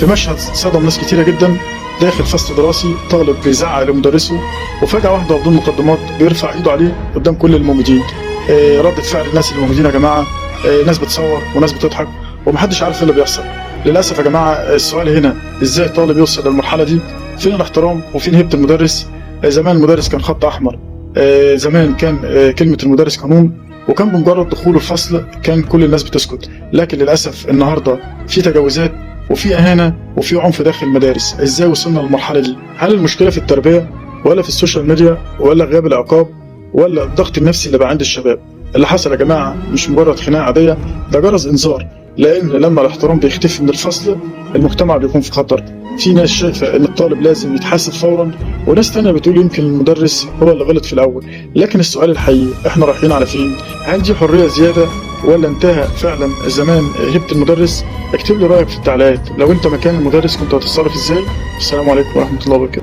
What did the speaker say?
في مشهد صدم ناس كتيرة جدا. داخل فصل دراسي طالب بيزعق لمدرسه، وفجأة واحدة بدون مقدمات بيرفع ايده عليه قدام كل الموجودين. ردة فعل الناس اللي موجودين يا جماعة، ناس بتصور وناس بتضحك ومحدش عارف ايه اللي بيحصل. للأسف يا جماعة السؤال هنا ازاي طالب يوصل للمرحلة دي؟ فين الاحترام وفين هيبة المدرس؟ زمان المدرس كان خط أحمر، زمان كان كلمة المدرس قانون، وكان بمجرد دخوله الفصل كان كل الناس بتسكت. لكن للأسف النهاردة في تجاوزات وفي إهانة وفي عنف داخل المدارس. ازاي وصلنا للمرحلة دي؟ هل المشكلة في التربية ولا في السوشيال ميديا ولا غياب العقاب ولا الضغط النفسي اللي بقى عند الشباب؟ اللي حصل يا جماعة مش مجرد خناقة عادية، ده جرس إنذار، لأن لما الاحترام بيختفي من الفصل المجتمع بيكون في خطر. في ناس شايفة إن الطالب لازم يتحاسب فورا، وناس تانية بتقول يمكن المدرس هو اللي غلط في الأول. لكن السؤال الحقيقي إحنا رايحين على فين؟ هل دي حرية زيادة ولا انتهى فعلا زمان هيبة المدرس؟ اكتب لي رأيك في التعليقات. لو أنت مكان المدرس كنت هتتصرف إزاي؟ السلام عليكم ورحمة الله وبركاته.